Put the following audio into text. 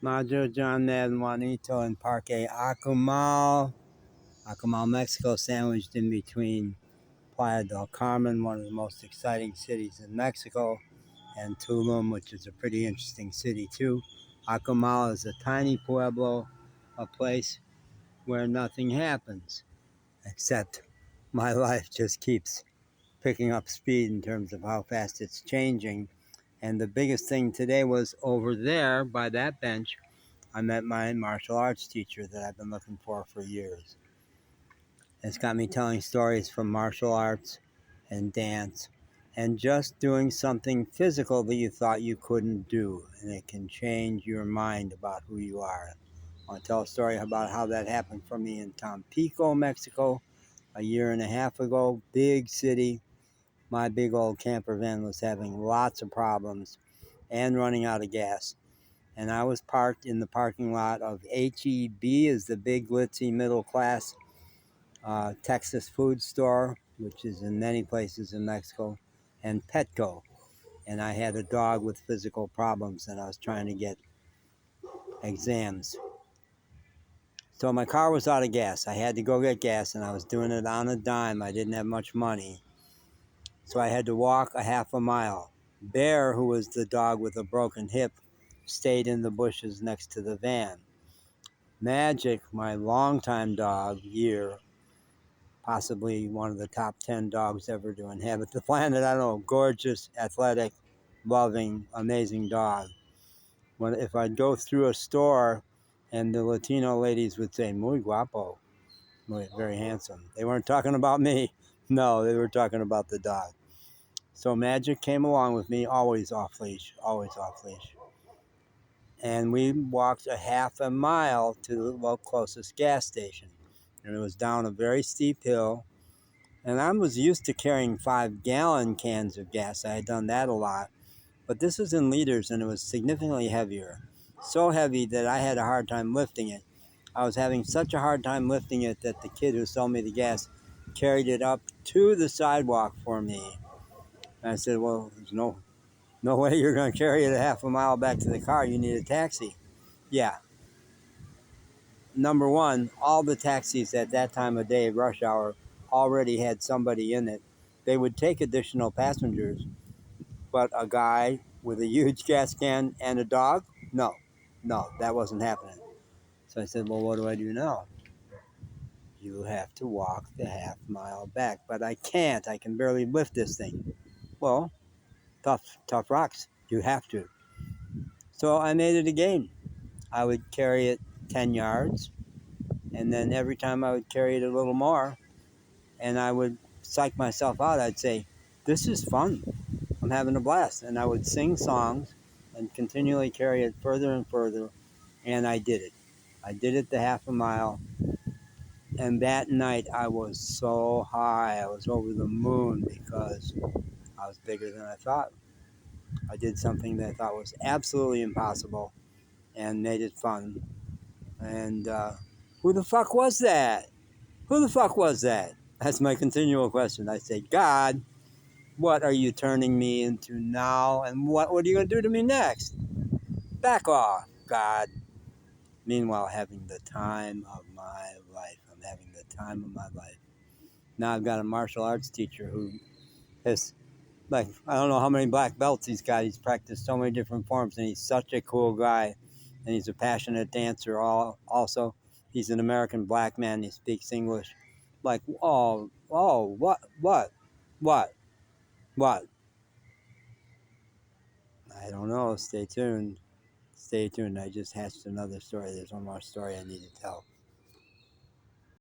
Majo John Madden Juanito in Parque Acumal, Mexico, sandwiched in between Playa del Carmen, one of the most exciting cities in Mexico, and Tulum, which is a pretty interesting city too. Acumal is a tiny pueblo, a place where nothing happens, except my life just keeps picking up speed in terms of how fast it's changing. And the biggest thing today was over there by that bench, I met my martial arts teacher that I've been looking for years. It's got me telling stories from martial arts and dance and just doing something physical that you thought you couldn't do. And it can change your mind about who you are. I want to tell a story about how that happened for me in Tampico, Mexico, a year and a half ago. Big city. My big old camper van was having lots of problems and running out of gas. And I was parked in the parking lot of H-E-B, is the big glitzy middle class Texas food store, which is in many places in Mexico, and Petco. And I had a dog with physical problems and I was trying to get exams. So my car was out of gas. I had to go get gas and I was doing it on a dime. I didn't have much money. So I had to walk a half a mile. Bear, who was the dog with a broken hip, stayed in the bushes next to the van. Magic, my longtime dog, possibly one of the top 10 dogs ever to inhabit the planet. I don't know, gorgeous, athletic, loving, amazing dog. If I'd go through a store and the Latino ladies would say, muy guapo, very handsome. They weren't talking about me. No, they were talking about the dog. So Magic came along with me, always off leash, always off leash. And we walked a half a mile to the closest gas station. And it was down a very steep hill. And I was used to carrying 5-gallon cans of gas. I had done that a lot. But this was in liters and it was significantly heavier. So heavy that I had a hard time lifting it. I was having such a hard time lifting it that the kid who sold me the gas carried it up to the sidewalk for me. And I said, well, there's no way you're going to carry it a half a mile back to the car. You need a taxi. Yeah. Number one, all the taxis at that time of day, rush hour, already had somebody in it. They would take additional passengers, but a guy with a huge gas can and a dog? No, that wasn't happening. So I said, well, what do I do now? You have to walk the half mile back. But I can't. I can barely lift this thing. Well, tough rocks. You have to. So I made it a game. I would carry it 10 yards, and then every time I would carry it a little more, and I would psych myself out. I'd say, this is fun. I'm having a blast. And I would sing songs and continually carry it further and further, and I did it. I did it the half a mile, and that night I was so high. I was over the moon because I was bigger than I thought. I did something that I thought was absolutely impossible and made it fun. And who the fuck was that? Who the fuck was that? That's my continual question. I say, God, what are you turning me into now? And what are you going to do to me next? Back off, God. Meanwhile, having the time of my life. I'm having the time of my life. Now I've got a martial arts teacher who has, I don't know how many black belts he's got. He's practiced so many different forms, and he's such a cool guy. And he's a passionate dancer also. He's an American black man. He speaks English. What? I don't know. Stay tuned. I just hatched another story. There's one more story I need to tell.